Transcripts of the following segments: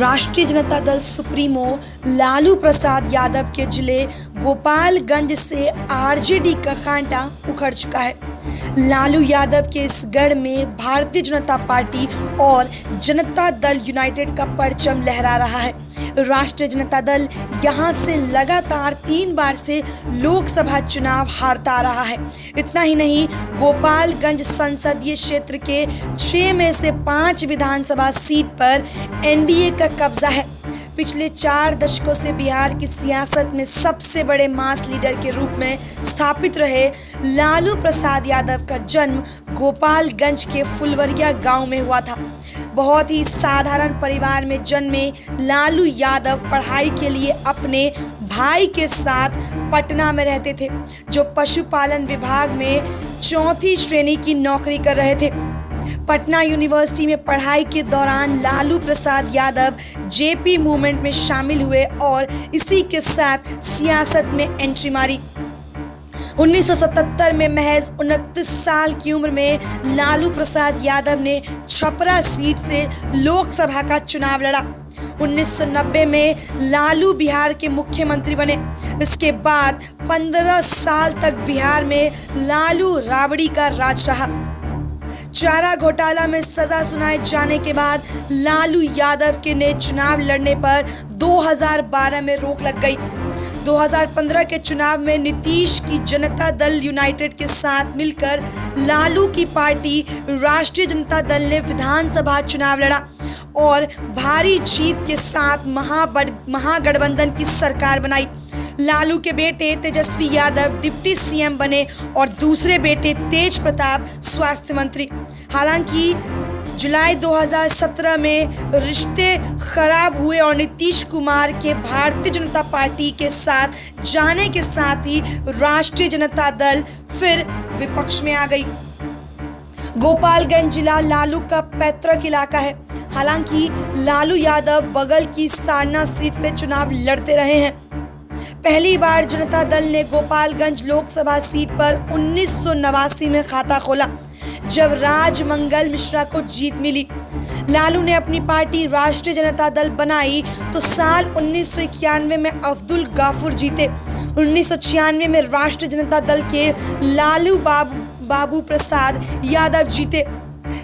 राष्ट्रीय जनता दल सुप्रीमो लालू प्रसाद यादव के जिले गोपालगंज से आरजेडी का कांटा उखड़ चुका है। लालू यादव के इस गढ़ में भारतीय जनता पार्टी और जनता दल यूनाइटेड का परचम लहरा रहा है। राष्ट्रीय जनता दल यहां से लगातार 3 बार से लोकसभा चुनाव हारता रहा है। इतना ही नहीं, गोपालगंज संसदीय क्षेत्र के 6 में से 5 विधानसभा सीट पर एनडीए का कब्जा है। पिछले 4 दशकों से बिहार की सियासत में सबसे बड़े मास लीडर के रूप में स्थापित रहे लालू प्रसाद यादव का जन्म गोपालगंज के फुलवरिया गांव में हुआ था। बहुत ही साधारण परिवार में जन्मे लालू यादव पढ़ाई के लिए अपने भाई के साथ पटना में रहते थे, जो पशुपालन विभाग में 4थी श्रेणी की नौकरी कर रहे थे। पटना यूनिवर्सिटी में पढ़ाई के दौरान लालू प्रसाद यादव जेपी मूवमेंट में शामिल हुए और इसी के साथ सियासत में एंट्री मारी। 1977 में महज 29 साल की उम्र में लालू प्रसाद यादव ने छपरा सीट से लोकसभा का चुनाव लड़ा। 1990 में लालू बिहार के मुख्यमंत्री बने। इसके बाद 15 साल तक बिहार में लालू राबड़ी का राज रहा। चारा घोटाला में सजा सुनाए जाने के बाद लालू यादव के ने चुनाव लड़ने पर 2012 में रोक लग गई। 2015 के चुनाव में नीतीश की जनता दल यूनाइटेड के साथ मिलकर लालू की पार्टी राष्ट्रीय जनता दल ने विधानसभा चुनाव लड़ा और भारी जीत के साथ महागठबंधन की सरकार बनाई। लालू के बेटे तेजस्वी यादव डिप्टी सीएम बने और दूसरे बेटे तेज प्रताप स्वास्थ्य मंत्री। हालांकि जुलाई 2017 में रिश्ते खराब हुए और नीतीश कुमार के भारतीय जनता पार्टी के साथ जाने के साथ ही राष्ट्रीय जनता दल फिर विपक्ष में आ गई। गोपालगंज जिला लालू का पैतृक इलाका है। हालांकि लालू यादव बगल की सारना सीट से चुनाव लड़ते रहे हैं। पहली बार जनता दल ने गोपालगंज लोकसभा सीट पर 1989 में खाता खोला, जब राजमंगल मिश्रा को जीत मिली। लालू ने अपनी पार्टी राष्ट्रीय जनता दल बनाई तो साल 1991 में अब्दुल गाफुर जीते। 1996 में राष्ट्रीय जनता दल के लालू बाबू प्रसाद यादव जीते।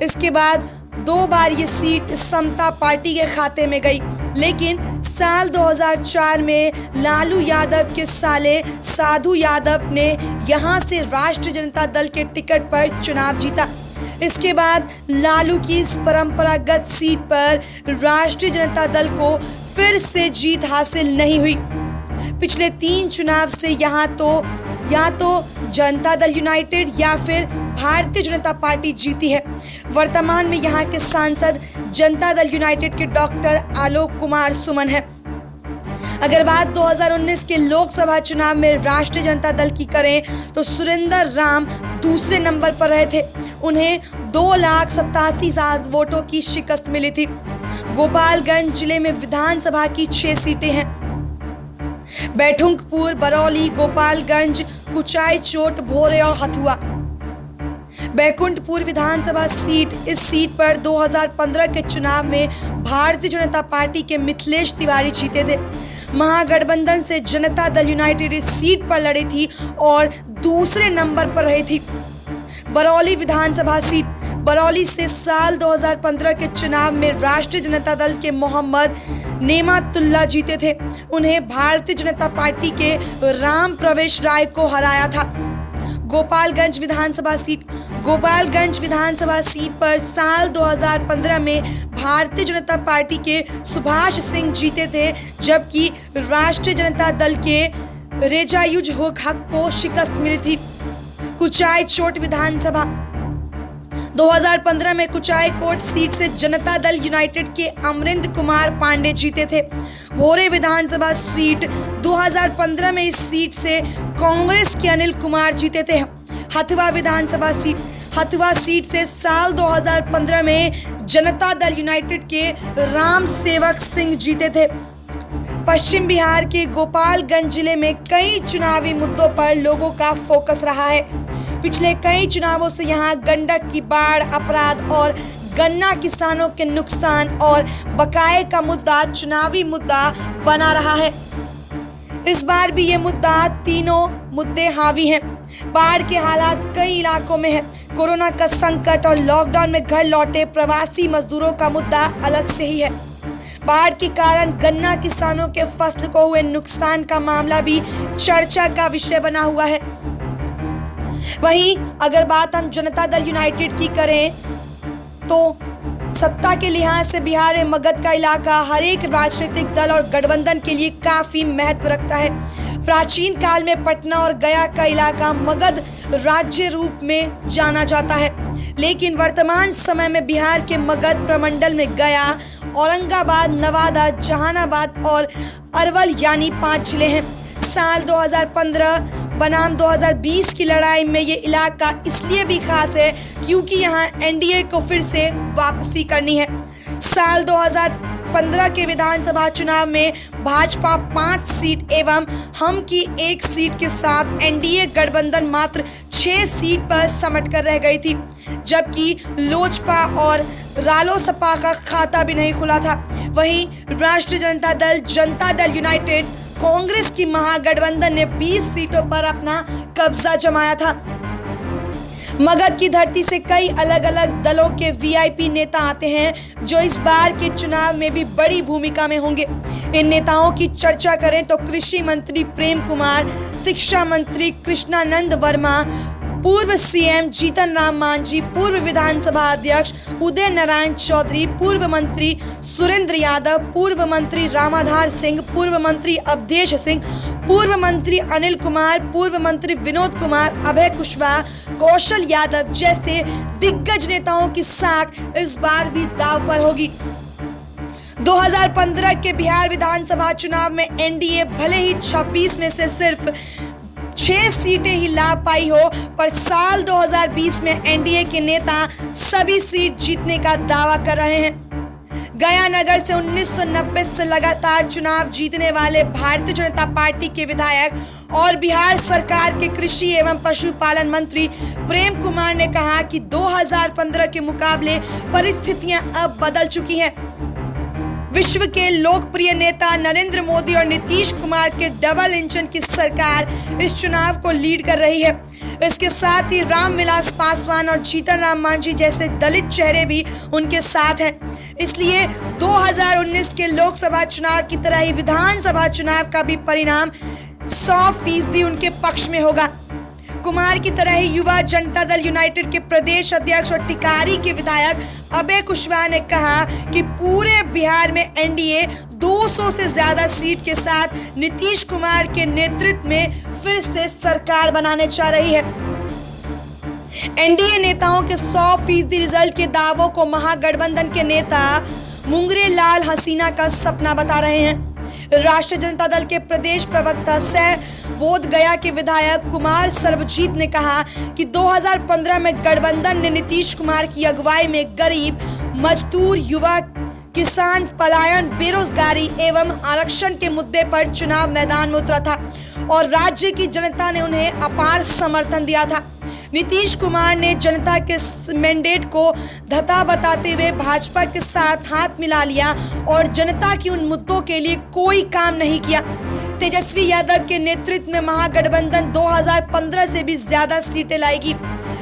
इसके बाद 2 बार ये सीट समता पार्टी के खाते में गई, लेकिन साल 2004 में लालू यादव के साले साधु यादव ने यहां से राष्ट्रीय जनता दल के टिकट पर चुनाव जीता। इसके बाद लालू की इस परंपरागत सीट पर राष्ट्रीय जनता दल को फिर से जीत हासिल नहीं हुई। पिछले 3 चुनाव से या तो जनता दल यूनाइटेड या फिर भारतीय जनता पार्टी जीती है। वर्तमान में यहाँ के सांसद जनता दल यूनाइटेड के डॉक्टर आलोक कुमार सुमन है। अगर बात 2019 के लोकसभा चुनाव में राष्ट्रीय जनता दल की करें तो सुरेंद्र राम दूसरे नंबर पर रहे थे। उन्हें 2,87,000 वोटों की शिकस्त मिली थी। गोपालगंज जिले में विधानसभा की 6 सीटें हैं। बैठुंकपुर, बरौली, गोपालगंज, कुचाई चोट, भोरे और हथुआ। बैकुंठपुर विधानसभा सीट, इस सीट पर 2015 के चुनाव में भारतीय जनता पार्टी के मिथिलेश तिवारी जीते थे। महागठबंधन से जनता दल यूनाइटेड इस सीट पर लड़ी थी और दूसरे नंबर पर रही थी। बरौली विधानसभा सीट, बरौली से साल 2015 के चुनाव में राष्ट्रीय जनता दल के मोहम्मद नेमातुल्ला जीते थे। उन्हें भारतीय जनता पार्टी के राम प्रवेश राय को हराया था। गोपालगंज विधानसभा सीट, गोपालगंज विधानसभा सीट पर साल 2015 में भारतीय जनता पार्टी के सुभाष सिंह जीते थे, जबकि राष्ट्रीय जनता दल के रेजायुज हक को शिकस्त मिली थी। कुचाई चोट विधानसभा, 2015 में कुचाई कोट सीट से जनता दल यूनाइटेड के अमरिंद कुमार पांडे जीते थे। भोरे विधानसभा सीट, 2015 में इस सीट से कांग्रेस के अनिल कुमार जीते थे। हथुआ विधानसभा सीट, हथुआ सीट से साल 2015 में जनता दल यूनाइटेड के राम सेवक सिंह जीते थे। पश्चिम बिहार के गोपालगंज जिले में कई चुनावी मुद्दों पर लोगों का फोकस रहा है। पिछले कई चुनावों से यहाँ गंडक की बाढ़, अपराध और गन्ना किसानों के नुकसान और बकाये का मुद्दा चुनावी मुद्दा बना रहा है। इस बार भी ये मुद्दा तीनों मुद्दे हावी हैं। बाढ़ के हालात कई इलाकों में है। कोरोना का संकट और लॉकडाउन में घर लौटे प्रवासी मजदूरों का मुद्दा अलग से ही है। बाढ़ के कारण गन्ना किसानों के फसल को हुए नुकसान का मामला भी चर्चा का विषय बना हुआ है। वहीं अगर बात हम जनता दल यूनाइटेड की करें तो सत्ता के लिहाज से बिहार में मगध का इलाका हर एक राजनीतिक दल और गठबंधन के लिए काफी महत्व रखता है। प्राचीन काल में पटना और गया का इलाका मगध राज्य रूप में जाना जाता है, लेकिन वर्तमान समय में बिहार के मगध प्रमंडल में गया, औरंगाबाद, नवादा, जहानाबाद और अरवल यानी 5 जिले हैं। साल 2015 बनाम 2020 की लड़ाई में ये इलाका इसलिए भी खास है क्योंकि यहाँ एनडीए को फिर से वापसी करनी है। साल 2015 के विधानसभा चुनाव में भाजपा 5 सीट एवं हम की 1 सीट के साथ एनडीए गठबंधन मात्र 6 सीट पर समट कर रह गई थी, जबकि लोजपा और रालोसपा का खाता भी नहीं खुला था। वहीं राष्ट्रीय जनता दल यूनाइटेड कांग्रेस की महागठबंधन ने 20 सीटों पर अपना कब्जा जमाया था। मगध की धरती से कई अलग अलग दलों के वीआईपी नेता आते हैं जो इस बार के चुनाव में भी बड़ी भूमिका में होंगे। इन नेताओं की चर्चा करें तो कृषि मंत्री प्रेम कुमार, शिक्षा मंत्री कृष्णानंद वर्मा, पूर्व सीएम जीतन राम मांझी, पूर्व विधानसभा अध्यक्ष उदय नारायण चौधरी, पूर्व मंत्री सुरेंद्र यादव, पूर्व मंत्री रामाधार सिंह, पूर्व मंत्री अवधेश सिंह, पूर्व मंत्री अनिल कुमार, पूर्व मंत्री विनोद कुमार, अभय कुशवाहा, कौशल यादव जैसे दिग्गज नेताओं की साख इस बार भी दांव पर होगी। 2015 के बिहार विधानसभा चुनाव में एनडीए भले ही 26 में से सिर्फ 6 सीटें ही ला पाई हो, पर साल 2020 में एनडीए के नेता सभी सीट जीतने का दावा कर रहे हैं। गया नगर से 1990 से लगातार चुनाव जीतने वाले भारतीय जनता पार्टी के विधायक और बिहार सरकार के कृषि एवं पशुपालन मंत्री प्रेम कुमार ने कहा कि 2015 के मुकाबले परिस्थितियां अब बदल चुकी हैं। विश्व के लोकप्रिय नेता नरेंद्र मोदी और नीतीश कुमार के डबल इंजन की सरकार इस चुनाव को लीड कर रही है। इसके साथ ही रामविलास पासवान और जीतन राम मांझी जैसे दलित चेहरे भी उनके साथ हैं। इसलिए 2019 के लोकसभा चुनाव की तरह ही विधानसभा चुनाव का भी परिणाम 100% उनके पक्ष में होगा। कुमार की तरह ही युवा जनता दल यूनाइटेड के प्रदेश अध्यक्ष और टिकारी के विधायक अभय कुशवाहा ने कहा कि पूरे बिहार में एनडीए 200 से ज्यादा सीट के साथ नीतीश कुमार के नेतृत्व में फिर से सरकार बनाने जा रही है। एनडीए नेताओं के 100% रिजल्ट के दावों को महागठबंधन के नेता मुंगरे लाल हसीना का सपना बता रहे हैं। राष्ट्रीय जनता दल के प्रदेश प्रवक्ता सह बोध गया के विधायक कुमार सर्वजीत ने कहा कि 2015 में गठबंधन ने नीतीश कुमार की अगुवाई में गरीब, मजदूर, युवा, किसान, पलायन, बेरोजगारी एवं आरक्षण के मुद्दे पर चुनाव मैदान में उतरा था और राज्य की जनता ने उन्हें अपार समर्थन दिया था। नीतीश कुमार ने जनता के मैंडेट को धता बताते हुए भाजपा के साथ हाथ मिला लिया और जनता की उन मुद्दों के लिए कोई काम नहीं किया। तेजस्वी यादव के नेतृत्व में महागठबंधन 2015 से भी ज्यादा सीटें लाएगी।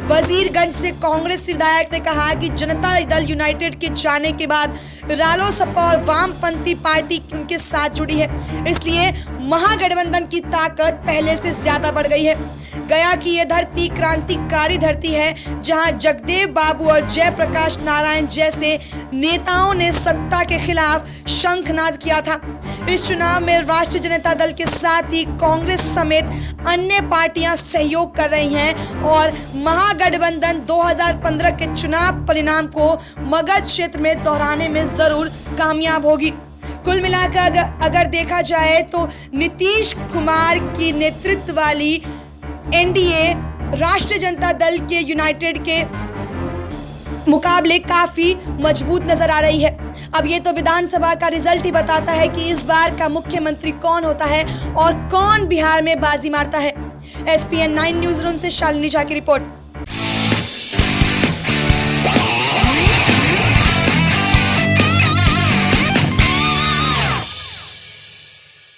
वजीरगंज से कांग्रेस विधायक ने कहा कि जनता दल यूनाइटेड के जाने के बाद रालोसपा और वामपंथी पार्टी उनके साथ जुड़ी है, इसलिए महागठबंधन की ताकत पहले से ज्यादा बढ़ गई है। गया की यह धरती क्रांतिकारी धरती है जहां जगदेव बाबू और जयप्रकाश नारायण जैसे नेताओं ने सत्ता के खिलाफ शंखनाद किया था। इस चुनाव में राष्ट्रीय जनता दल के साथ ही कांग्रेस समेत अन्य पार्टियां सहयोग कर रही हैं और महागठबंधन 2015 के चुनाव परिणाम को मगध क्षेत्र में दोहराने में जरूर कामयाब होगी। कुल मिलाकर अगर देखा जाए तो नीतीश कुमार की नेतृत्व वाली एनडीए राष्ट्रीय जनता दल के यूनाइटेड के मुकाबले काफी मजबूत नजर आ रही है। अब ये तो विधानसभा का रिजल्ट ही बताता है कि इस बार का मुख्यमंत्री कौन होता है और कौन बिहार में बाजी मारता है। SPN 9 न्यूज रूम से शालिनी झा की रिपोर्ट।